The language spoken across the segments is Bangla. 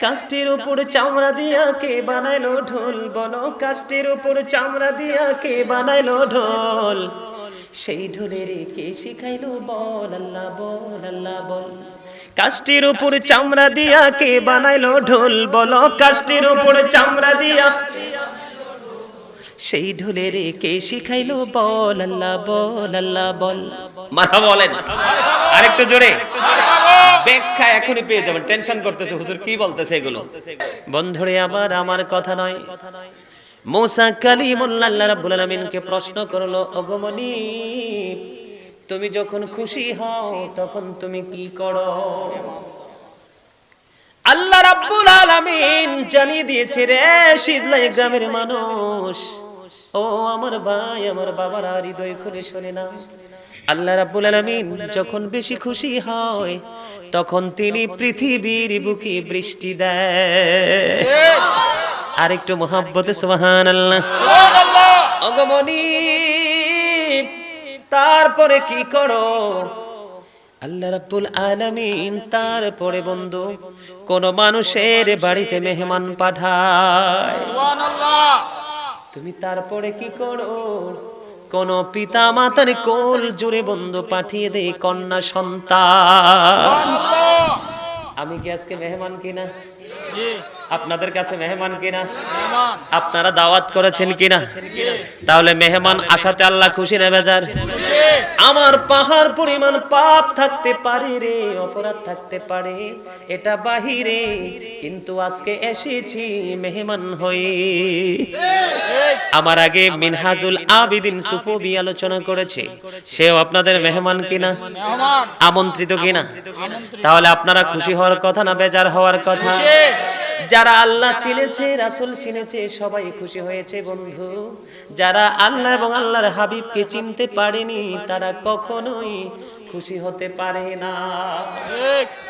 কাষ্ঠের উপর চামড়া দিয়া কে বানাইলো ঢোল, বলো কাষ্ঠের উপর চামড়া দিয়া কে বানাইলো ঢোল, সেই ঢোলের কে শিখাইলো বল আল্লাহ বল আল্লাহ বল। কাষ্ঠের উপর চামড়া দিয়া কে বানাইলো ঢোল, বলো কাষ্ঠের উপর চামড়া দিয়া সেই ঢোলের কে শিখাইলো বল আল্লাহ বল আল্লাহ বল। মারহাবা বলেন আরেকটু জোরে। ব্যাখ্যা এখনই পেয়ে যাবেন, টেনশন করতেছে হুজুর কি বলতেছে এগুলো। বন্ধুরে আবার আমার কথা নয়, মুসা কালিমুল্লাহ আল্লাহ রাব্বুল আলামিনকে প্রশ্ন করলো, ওগো মনিব তুমি যখন খুশি হও তখন তুমি কি করো? আল্লাহ রাব্বুল আলামিন জানিয়ে দিয়েছে, রে শীতলাই গ্রামের মানুষ, ও আমার ভাই আমার বাবারা হৃদয় খুলে শোনে না, আল্লাহ রাব্বুল আলামিন যখন বেশি খুশি হয় তখন তিনি পৃথিবীর বুকে বৃষ্টি দেয়। আরেকটু মুহাব্বতে সুবহানাল্লাহ। ওগো মনিব তারপরে কি করো? আল্লাহ রাব্বুল আলামিন তারপরে বন্ধু কোন মানুষের বাড়িতে মেহমান পাঠায়, সুবহানাল্লাহ। তুমি তারপরে কি করো? কোন পিতা মাতার কোল জুড়ে বন্ধু পাঠিয়ে দেয় কন্যা সন্তান। আমি কি আজকে মেহমান কিনা? আপনাদের কাছে মেহমান কিনা? আপনারা দাওয়াত করেছেন কিনা? তাহলে মেহমান আসাতে আল্লাহ খুশি না বেজার? আমার পাহাড় পরিমাণ পাপ থাকতে পারে রে, অপরাধ থাকতে পারে, এটা বাহিরে, কিন্তু আজকে এসেছি মেহমান হয়ে। আমার আগে মিনহাজুল আবিদিন সুফি আলোচনা করেছে, সেও আপনাদের মেহমান কিনা? আমন্ত্রিত কিনা? তাহলে আপনারা খুশি হওয়ার কথা না বেজার হওয়ার কথা? যারা আল্লাহ চিনেছে রাসূল চিনেছে সবাই খুশি হয়েছে বন্ধু। যারা আল্লাহ এবং আল্লাহর হাবিবকে চিনতে পারেনি তারা কখনোই খুশি হতে পারে না,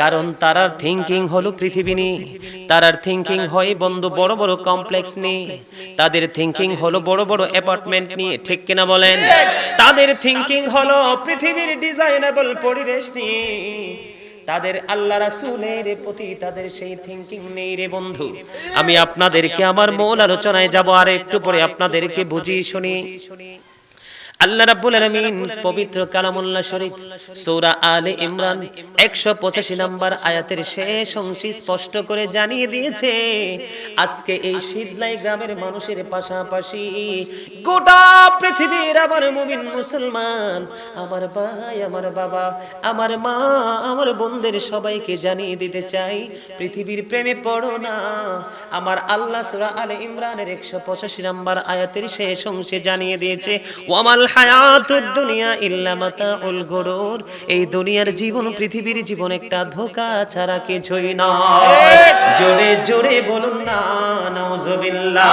কারণ তারার থিংকিং হলো পৃথিবী নিয়ে, তারার থিংকিং হয় বন্ধু বড় বড় কমপ্লেক্স নিয়ে, তাদের থিংকিং হলো বড় বড় অ্যাপার্টমেন্ট নিয়ে, ঠিক কিনা বলেন? তাদের থিংকিং হলো পৃথিবীর ডিজাইনেবল পরিবেশ নিয়ে, তাদের আল্লাহ রাসূলের প্রতি তাদের সেই থিংকিং নেই রে বন্ধু। আমি আপনাদেরকে আমার মূল আলোচনায় যাব, আর একটু পরে আপনাদেরকে বুঝিয়ে শুনি। আল্লাহ রাব্বুল আলামিন পবিত্র কালামুল্লাহ শরীফ সূরা আলে ইমরান 185 নম্বর আয়াতের শেষ অংশে স্পষ্ট করে জানিয়ে দিয়েছে, আজকে এই শীতলাই গ্রামের মানুষের পাশাপাশি গোটা পৃথিবীর আমার মুমিন মুসলমান, আমার ভাই আমার বাবা আমার মা আমার বোনদের সবাইকে জানিয়ে দিতে চাই, পৃথিবীর প্রেমে পড়ো না। আমার আল্লাহ সূরা আলে ইমরানের 185 নম্বর আয়াতের শেষ অংশে জানিয়ে দিয়েছে, ওয়ামাল হায়াতুদ দুনিয়া ইল্লা মাতাউল গুরুর, এই দুনিয়ার জীবন পৃথিবীর জীবন একটা ধোঁকা ছাড়া কিছুই নয়। জোরে জোরে বলুন না নাউজুবিল্লাহ।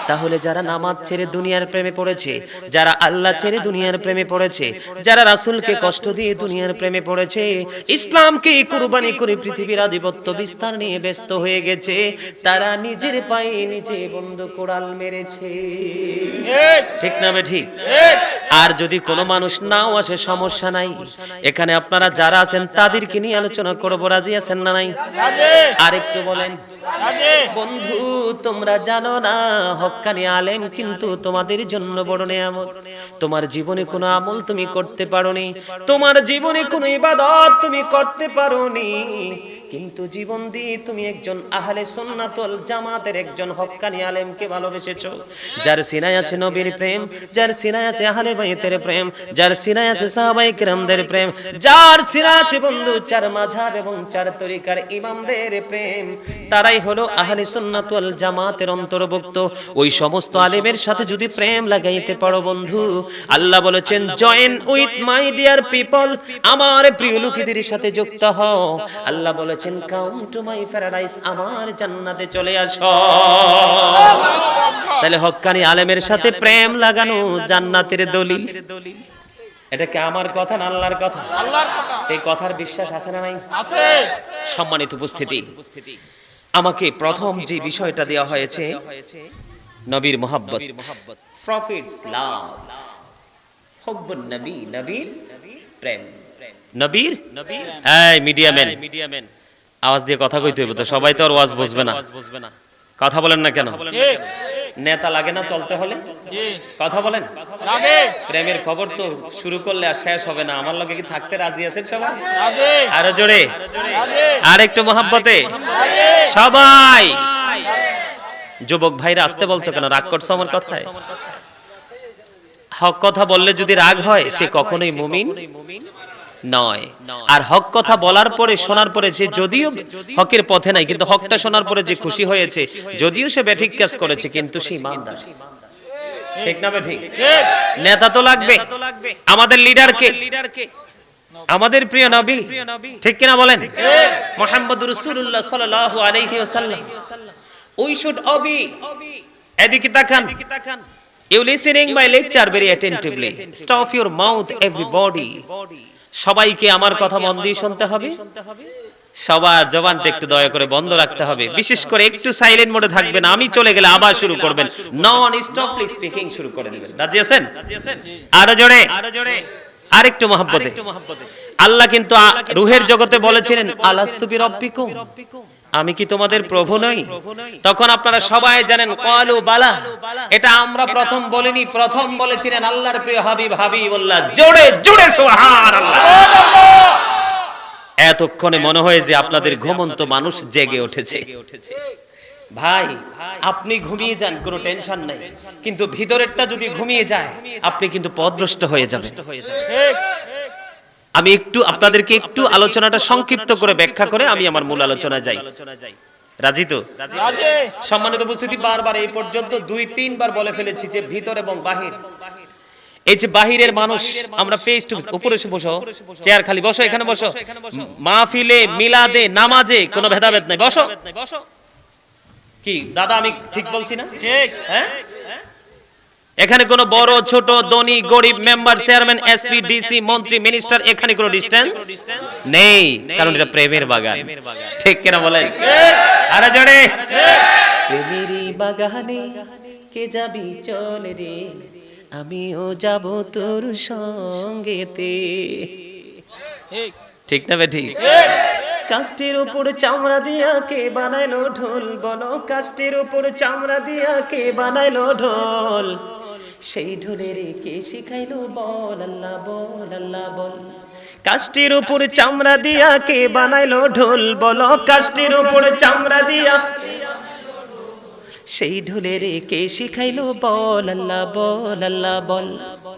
তাহলে যারা নামাজ ছেড়ে দুনিয়ার প্রেমে পড়েছে, যারা আল্লাহ ছেড়ে দুনিয়ার প্রেমে পড়েছে, যারা রাসূলকে কষ্ট দিয়ে দুনিয়ার প্রেমে পড়েছে, ইসলামকে কুরবানি করে পৃথিবীর আধিপত্য বিস্তার নিয়ে ব্যস্ত হয়ে গেছে, তারা নিজের পায়ে নিজে বন্ধ কোড়াল মেরেছে, ঠিক না বে ঠিক? আর যদি কোনো মানুষ নাও আসে সমস্যা নাই, এখানে আপনারা যারা আছেন তাদেরকে নিয়ে আলোচনা করব, রাজি আছেন না নাই? আর একটু বলেন বন্ধু, তোমরা জানো না হক্কানি আলেম কিন্তু তোমাদের জন্য বড় নেয়ামত। তোমার জীবনে কোনো আমল তুমি করতে পারোনি, তোমার জীবনে কোনো ইবাদত তুমি করতে পারোনি, কিন্তু জীবন দিয়ে তুমি একজন আহলে সুন্নাত ওয়াল জামাতের একজন হক্কানি আলেমকে ভালোবেসেছো, যার সিনায় আছে নবীর প্রেম, যার সিনায় আছে আহলে বাইতের প্রেম, যার সিনায় আছে সাহাবায়ে কেরামদের প্রেম, যার সিনায় আছে বন্ধু চার মাযহাব এবং চার তরিকার ইমামদের প্রেম, তারাই হলো আহলে সুন্নাত ওয়াল জামাতের অন্তর্ভুক্ত। ওই সমস্ত আলেমের সাথে যদি প্রেম লাগাইতে পারো বন্ধু, আল্লাহ বলেছেন join with my dear people, আমার প্রিয় লোকেদের সাথে যুক্ত হও। আল্লাহ বলেছেন কাম টু মাই প্যারাডাইস, আমার জান্নাতে চলে আসো। তাহলে হক্কানি আলেমের সাথে প্রেম লাগানো জান্নাতের দলিল। এটা কি আমার কথা না আল্লাহর কথা? আল্লাহর কথা। এই কথার বিশ্বাস আছে না নাই? আছে। সম্মানিত উপস্থিতি, আমাকে প্রথম যে বিষয়টা দেওয়া হয়েছে নবীর মুহাব্বত, প্রফেটস লাভ, হুব্বুন নবী, নবীর প্রেম, নবীর এই মিডিয়াম্যান আওয়াজ দিয়ে কথা কইতে হইব তো, সবাই তো আর ওয়াজ বুঝবে না। কথা বলেন না কেন? নেতা লাগে না চলতে হলে? কথা বলেন। প্রেমের খবর তো শুরু করলে আর শেষ হবে না। আমার লগে কি থাকতে রাজি আছেন সবাই? আরো জোরে, আর একটু মহাব্বতে সবাই। যুবক ভাইরা আসতে বলছো কেন? রাগ করছো আমার কথায়? হক কথা বললে যদি রাগ হয় সে কখনোই মুমিন নয়। আর হক কথা বলার পরে শোনার পরে যে যদিও হকের পথে নাই, কিন্তু হকটা শোনার পরে যে খুশি হয়েছে, যদিও সে বেঠিক কাজ করেছে, কিন্তু সে ইমানদার। ঠিক না বেঠিক? নেতা তো লাগবে, আমাদের লিডারকে, আমাদের প্রিয় নবী, ঠিক কিনা বলেন? মুহাম্মদুর রাসূলুল্লাহ সাল্লাল্লাহু আলাইহি ওয়াসাল্লাম। উই শুড অবি। এদিকে তাকান। You listening my lecture very attentively. Stop your mouth everybody. সবাইকে আমার কথা মন দিয়ে শুনতে হবে। সবার জবানটা একটু দয়া করে বন্ধ রাখতে হবে। বিশেষ করে একটু সাইলেন্ট মোডে থাকবেন। আমি চলে গেলে আবার শুরু করবেন। নন স্টপলি স্পিকিং শুরু করে দিবেন। রাজি আছেন? আরো জোরে, আরেকটু মহব্বতে। আল্লাহ কিন্তু রূহের জগতে বলেছিলেন আলাস্তু বিরাব্বিকুম, আমি কি তোমাদের প্রভু নই? তখন আপনারা সবাই জানেন ক্বালু বালা। এটা আমরা প্রথম বলিনি, প্রথম বলেছিলেন আল্লাহর প্রিয় হাবিব হাবিবুল্লাহ। জোরে জোরে সুবহানাল্লাহ। এতক্ষণে মনে হয় যে আপনাদের ঘুমন্ত মানুষ জেগে উঠেছে। ভাই আপনি ঘুমিয়ে যান, কোনো টেনশন নাই, কিন্তু ভিতরেরটা যদি ঘুমিয়ে যায় আপনি কিন্তু পথভ্রষ্ট হয়ে যাবেন। আমি একটু আপনাদেরকে একটু আলোচনাটা সংক্ষিপ্ত করে ব্যাখ্যা করে আমি আমার মূল আলোচনায় যাই। রাজি তো? সম্মানিত উপস্থিতি, বারবার এই পর্যন্ত 2-3 বার বলে ফেলেছি যে ভিতর এবং বাহির। এই যে বাহিরের মানুষ, আমরা ফেস টু ফেস, উপরে বসো, চেয়ার খালি, বসো, এখানে বসো। মাহফিলে, মিলাদে, নামাজে কোনো ভেদাভেদ নাই, বসো। কি দাদা আমি ঠিক বলছি না? ঠিক। হ্যাঁ, এখানে কোনো বড় ছোট, ধনী গরিব, মেম্বার, চেয়ারম্যান, এসপি, ডিসি, মন্ত্রী, মিনিস্টার, এখানে কোনো ডিসটেন্স নেই, কারণ এটা প্রেমের বাগান। ঠিক কিনা বলেন? আরে জোরে। প্রেমেরই বাগানে কে যাবি চলে রে, আমিও যাব তোর সঙ্গেতে। ঠিক না বেঠি? কাষ্টের উপর চামড়া দিয়া কে বানাইলো ঢোল, বলো কাষ্টের উপর চামড়া দিয়া কে বানাইলো ঢোল, সেই ঢোলের কে শিখাইলো বল আল্লাহ বল আল্লাহ বল। কাষ্টের উপর চামড়া দিয়া কে বানাইলো ঢোল, বলো কাষ্টের উপর চামড়া দিয়া সেই ঢোলের কে শিখাইলো বল আল্লাহ বল আল্লাহ বল।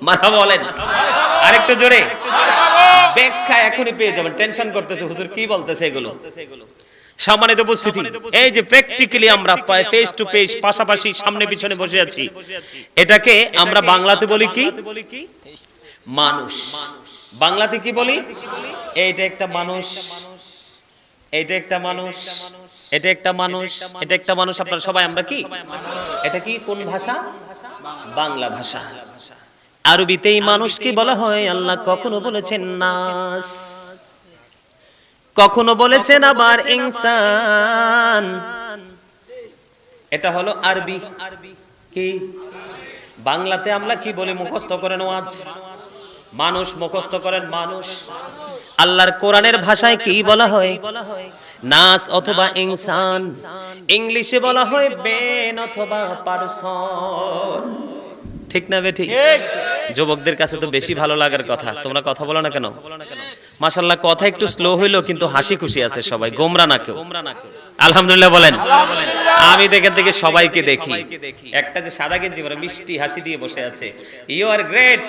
মারহাবা বলেন আরেকটু জোরে। ব্যাখ্যা এখনই পেয়ে যাবেন। টেনশন করতেছে হুজুর কি বলতেছে এগুলো। সম্মানিত উপস্থিতি, এই যে প্র্যাকটিক্যালি আমরা ফেস টু ফেস, পাশাপাশি সামনে পিছনে বসে আছি, এটাকে আমরা বাংলাতে বলি কি? মানুষ। বাংলাতে কি বলি? এইটা একটা মানুষ, এইটা একটা মানুষ, এটা একটা মানুষ, এটা একটা মানুষ। আপনারা সবাই আমরা কি? এটা কি কোন ভাষা? বাংলা ভাষা। আরবিতেই মানুষকে বলা হয়। আল্লাহ কখনো বলেছেন নাস, কখনো বলেছেন আবার ইনসান। এটা হলো আরবি। কি বাংলাতে আমরা কি বলি? মুখস্থ করেন ওয়াজ, মানুষ মুখস্থ করেন মানুষ। আল্লাহর কোরআনের ভাষায় কি বলা হয়? নাস অথবা ইনসান। ইংলিশে বলা হয় বেন অথবা পারসন। ঠিক না বেঠিক? যুবকদের কাছে তো বেশি ভালো লাগার কথা। তোমরা কথা বলো না কেন? মাশাআল্লাহ, কথা একটু স্লো হইলো কিন্তু হাসি খুশি আছে সবাই, গোমরা না কেউ। আলহামদুলিল্লাহ বলেন। আমি দেখে সবাইকে দেখি, একটা যে সাদা গেঞ্জি পরে মিষ্টি হাসি দিয়ে বসে আছে। You are great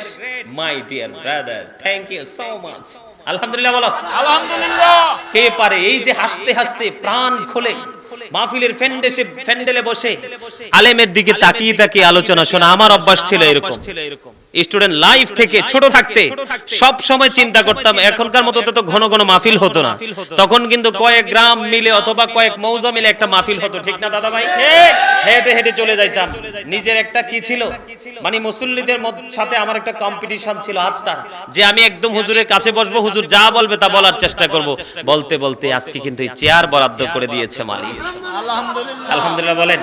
my dear brother, thank you so much. আলহামদুলিল্লাহ বলো। আলহামদুলিল্লাহ। কে পারে এই যে হাসতে হাসতে প্রাণ খোলে মাহফিলের ফ্যান্ডেলে বসে আলেমের দিকে তাকিয়ে তাকিয়ে আলোচনা শোনা। আমার অভ্যাস ছিল এরকম। স্টুডেন্ট লাইফ থেকে ছোট থাকতে সব সময় চিন্তা করতাম, এখনকার মতো তো ঘন ঘন মাহফিল হতো না। তখন কিন্তু কয়েক গ্রাম মিলে অথবা কয়েক মৌজা মিলে একটা মাহফিল হতো। ঠিক না দাদা ভাই? হেঁটে হেঁটে চলে যাইতাম। নিজের একটা কি ছিল, মানে মুসল্লিদের সাথে আমার একটা কম্পিটিশন ছিল আত্মার, যে আমি একদম হুজুরের কাছে বসবো, হুজুর যা বলবে তা বলার চেষ্টা করব। বলতে বলতে আজকে কিন্তু এই চেয়ার বরাদ্দ করে দিয়েছে মালিক। আলহামদুলিল্লাহ বলেন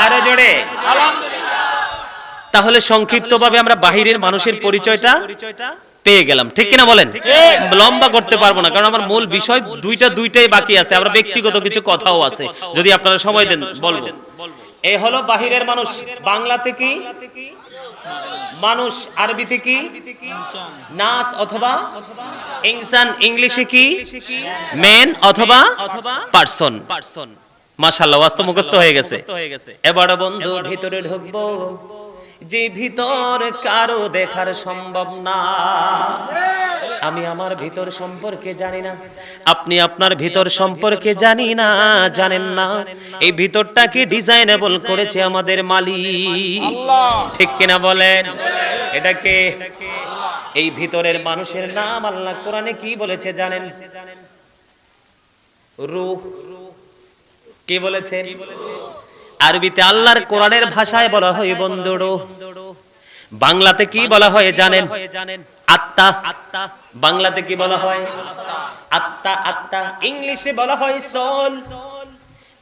আরো জোরে। তাহলে সংক্ষিপ্তভাবে আমরা বাহিরের মানুষের পরিচয়টা পেয়ে গেলাম, ঠিক কিনা বলেন? লম্বা করতে পারবো না, কারণ আমার মূল বিষয় দুইটাই বাকি আছে, আমরা ব্যক্তিগত কিছু কথাও আছে, যদি আপনারা সময় দেন বলবো। এই হলো বাহিরের মানুষ, বাংলাতে কি মানুষ, আরবিতে কি নাস অথবা ইনসান, ইংলিশে কি ম্যান অথবা পারসন। মাশাআল্লাহ, ওয়াস্তব মুখস্থ হয়ে গেছে। এবার বন্ধু ভিতরে ঢুকবো, যে ভিতর কারো দেখার সম্ভব না। আমি আমার ভিতর সম্পর্কে জানি না, আপনি আপনার ভিতর সম্পর্কে জানেন না। এই ভিতরটাকে ডিজাইনেবল করেছে আমাদের মালিক, ঠিক কিনা বলেন? এটাকে এই ভিতরের মানুষের নাম আল্লাহ কোরআনে কি বলেছে জানেন? রূহ। কি বলেছেন? আরবিতে আল্লাহর কোরআনের ভাষায় বলা হয় বন্ধু রূহ। বাংলাতে কি বলা হয় জানেন? আত্মা। বাংলাতে কি বলা হয়? আত্মা। ইংলিশে বলা হয় সোল।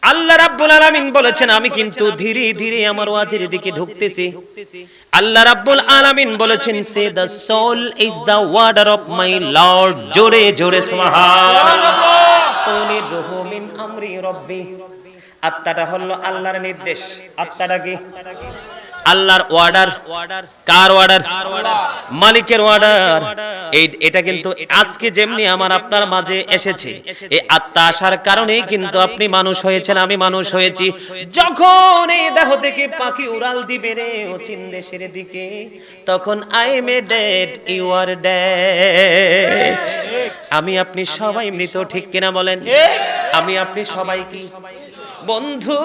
আল্লাহ রাব্বুল আলামিন বলেছেন, আমি কিন্তু ধীরে ধীরে আমার ওয়াজের দিকে ঢুকতেছি। আল্লাহ রাব্বুল আলামিন বলেছেন, say the soul is the warder of my lord. জোরে জোরে সুবহানাল্লাহ। কুলি রূহু মিন আমরি রাব্বি। আত্মাটা হলো আল্লাহর নির্দেশ। আত্মাটা কি? আল্লাহর অর্ডার। কার অর্ডার? মালিকের অর্ডার। এটা কিন্তু আজকে যেমনি আমার আপনার মাঝে এসেছে, এই আত্মা আসার কারণেই কিন্তু আপনি মানুষ হয়েছেন, আমি মানুষ হয়েছি। যখন এই দেহ থেকে পাখি উড়াল দিবে রে ও চীন দেশের দিকে, তখন I am a dead, you are dead. আমি আপনি সবাই মৃত, ঠিক কিনা বলেন? আমি আপনি সবাই কি বন্ধু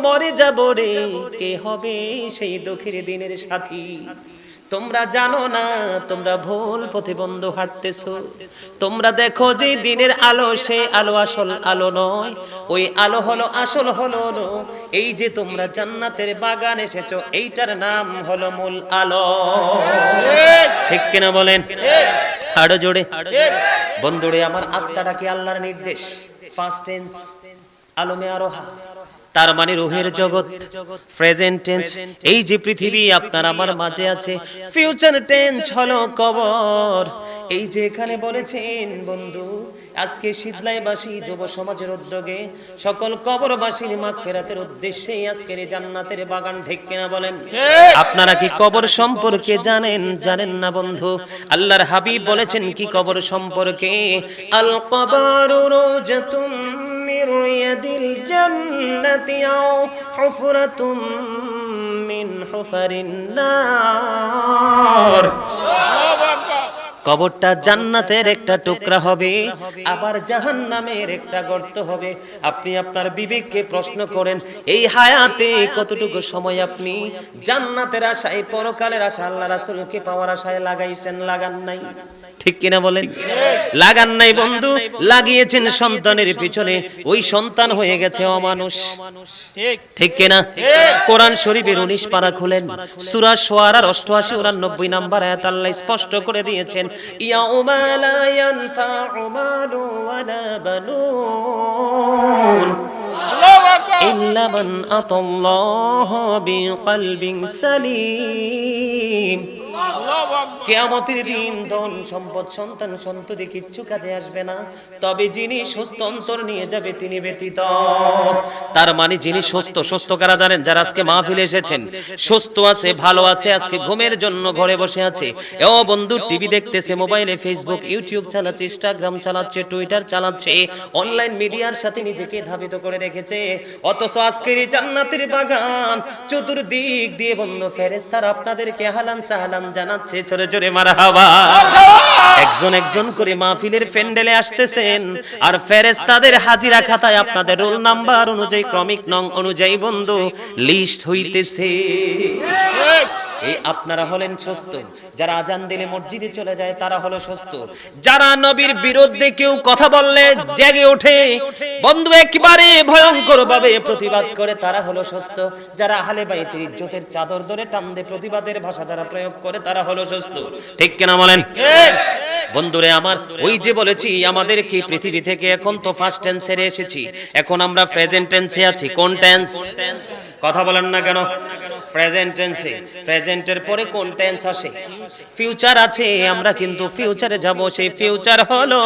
মরে যাব রে, কে হবে সেই দুঃখের দিনের সাথী? তোমরা জানো না, তোমরা ভুল পথে বন্ধু হাঁটতেছো। তোমরা দেখো যে দিনের আলো, সেই আলো আসল আলো নয়, ওই আলো হলো আসল হলো এই যে তোমরা জান্নাতের বাগান এসেছো, এইটার নাম হলো মূল আলো, ঠিক কিনা বলেন? আরো জোরে বন্ধুরে আমার। আত্মাটাকে আল্লাহর নির্দেশ, ফার্স্ট টেন্স আলমে আরোহা, তার মানে রূহের জগৎ। প্রেজেন্ট টেন্স এই যে পৃথিবী আপনার আমার মাঝে আছে। ফিউচার টেন্স হলো কবর। এই যে এখানে বলেছেন বন্ধু, আজকে শীতলাইবাসী যুব সমাজের উদ্যোগে সকল কবরবাসীর মাগফিরাতের উদ্দেশ্যে আজকের এই জান্নাতের বাগান, ঠিক কিনা বলেন? আপনারা কি কবর সম্পর্কে জানেন না বন্ধু? আল্লাহর হাবিব বলেছেন কি কবর সম্পর্কে? আল কবরু রওজাতুম মির রিয়াদিল জান্নাতি আও হুফরাতুম মিন হুফারিন নার। কবরটা জান্নাতের একটা টুকরা হবে, আবার জাহান্নামের একটা গর্ত হবে। আপনি আপনার বিবেককে প্রশ্ন করেন, এই হায়াতে কতটুকু সময় আপনি জান্নাতের আশায়, পরকালের আশা, আল্লাহ রাসূলকে পাওয়ার আশায় লাগাইছেন? লাগান নাই, ঠিক কিনা বলেন? লাগান নাই বন্ধু, লাগিয়েছেন সন্তানের পিছনে, ওই সন্তান হয়ে গেছে অমানুষ, ঠিক কিনা? কোরআন শরীফের 19 পারা খুলেন, সূরা শুআরার 88 89 নম্বর আয়াত আল্লাহ স্পষ্ট করে দিয়েছেন, ইয়াউমা লা ইয়ানফাউ মালু ওয়ালা বানুন ইল্লা মান আতাল্লাহ বিকলবিন সালিম। কিয়ামতের দিন ধন সম্পদ সন্তান সন্ততি কিচ্ছু কাজে আসবে না, তবে যিনি সুস্থ অন্তর নিয়ে যাবে তিনি ব্যতীত। তার মানে যিনি সুস্থ কারা জানেন? যারা আজকে মাহফিলে এসেছেন সুস্থ আছে, ভালো আছে, আজকে ঘুমের জন্য ঘরে বসে আছে। ও বন্ধু টিভি দেখতেছে, মোবাইলে ফেসবুক ইউটিউব চালাচ্ছে, ইনস্টাগ্রাম চালাচ্ছে, টুইটার চালাচ্ছে, অনলাইন মিডিয়ার সাথে নিজেকে ধাবিত করে রেখেছে। অথচ আজকের এই জান্নাতের বাগান চতুর্দিক দিয়ে বন্ধু ফেরেশতারা আপনাদেরকে হালান সাহালান জানাচ্ছে, জোরে জোরে মারহাবা। একজন করে মাহফিলের প্যান্ডেলে আসতেছেন, আর ফেরেশতাদের হাজিরা খাতায় আপনাদের রোল নাম্বার অনুযায়ী, ক্রমিক নং অনুযায়ী বন্ধু লিস্ট হইতেছে। এই আপনারা হলেন সুস্থ। যারা আজান দিলে মসজিদে চলে যায় তারা হলো সুস্থ। যারা নবীর বিরুদ্ধে কেউ কথা বললে জেগে ওঠে বন্ধু, একেবারে ভয়ঙ্কর ভাবে প্রতিবাদ করে, তারা হলো সুস্থ। যারা আহলে বাইতের ইজ্জতের চাদর ধরে টান দিয়ে প্রতিবাদের ভাষা যারা প্রয়োগ করে তারা হলো সুস্থ, ঠিক কিনা বলেন? বন্ধুরে আমার, ওই যে বলেছি আমাদের কি পৃথিবী থেকে এখন তো ফার্স্ট টেন্সে এসেছি, এখন আমরা প্রেজেন্ট টেন্সে আছি। কোন টেন্স? কথা বলেন না কেন? প্রেজেন্ট টেন্সে, প্রেজেন্টের পরে কোন টেন্স আসে? ফিউচার আছে। আমরা কিন্তু ফিউচারে যাব, সেই ফিউচার হলো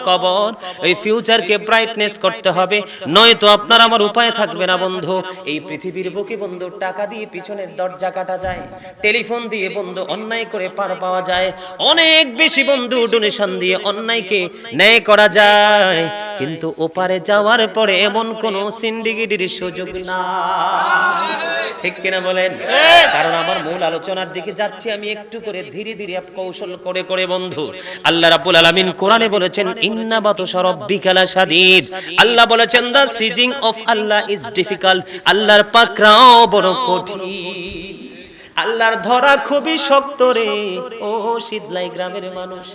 কবর। এই ফিউচারকে ব্রাইটনেস করতে হবে, নয়তো আপনার আমার উপায় থাকবে না বন্ধু। এই পৃথিবীর বুকে বন্ধু টাকা দিয়ে পিছনের দরজা কাটা যায়, টেলিফোন দিয়ে বন্ধু অন্যায় করে পার পাওয়া যায়, অনেক বেশি বন্ধু ডোনেশন দিয়ে অন্যায়কে ন্যায় করা যায়, কিন্তু ওপারে যাওয়ার পরে এমন কোনো সিন্ডিকেটের সুযোগ না। ঠিক কিনা বলেন? কারণ আমার মূল আলোচনার দিকে যাচ্ছি আমি একটু করে, ধীরে ধীরে কৌশল করে করে বন্ধু। আল্লাহ রাব্বুল আলামিন কোরআনে বলেছেন ইন্না বাতশা রাব্বিকা লাশাদীদ। আল্লাহ বলেছেন দা সিজিং অফ আল্লাহ ইজ ডিফিকাল্ট। আল্লাহর পাকড়াও বড় কঠিন, আল্লাহর ধরা খুবই শক্ত রে। ও শীতলাই গ্রামের মানুষ,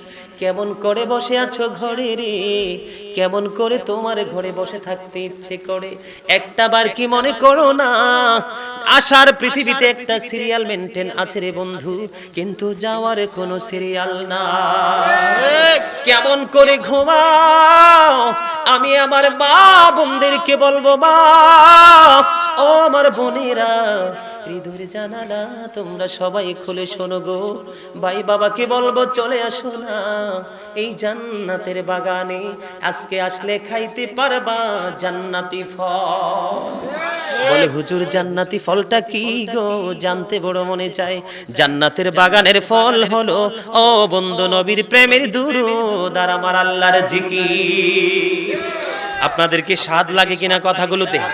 কেমন করে বসে আছো ঘরে রে? কেমন করে তোমার ঘরে বসে থাকতে ইচ্ছে করে? একটা বার কি মনে করো না আসার পৃথিবীতে একটা সিরিয়াল মেনটেন আছে রে বন্ধু, কিন্তু যাওয়ার কোনো সিরিয়াল না। কেমন করে ঘুমাও? আমি আমার মা বোনদেরকে বলবো, মা ও আমার বোনেরা, হৃদয়ের জানালা তোমরা সবাই খুলে শোনো গো। ভাই বাবাকে বলবো চলে আসো না এই জান্নাতের বাগানে, আজকে আসলে খাইতে পারবা জান্নাতি ফল। বলে হুজুর জান্নাতি ফলটা কি গো? জানতে বড় মনে চায়। জান্নাতের বাগানের ফল হলো ও বন্ধু নবীর প্রেমের দুরূদ আর আমার আল্লাহর জিকির। আপনাদের কি স্বাদ লাগে কিনা কথাগুলোতে?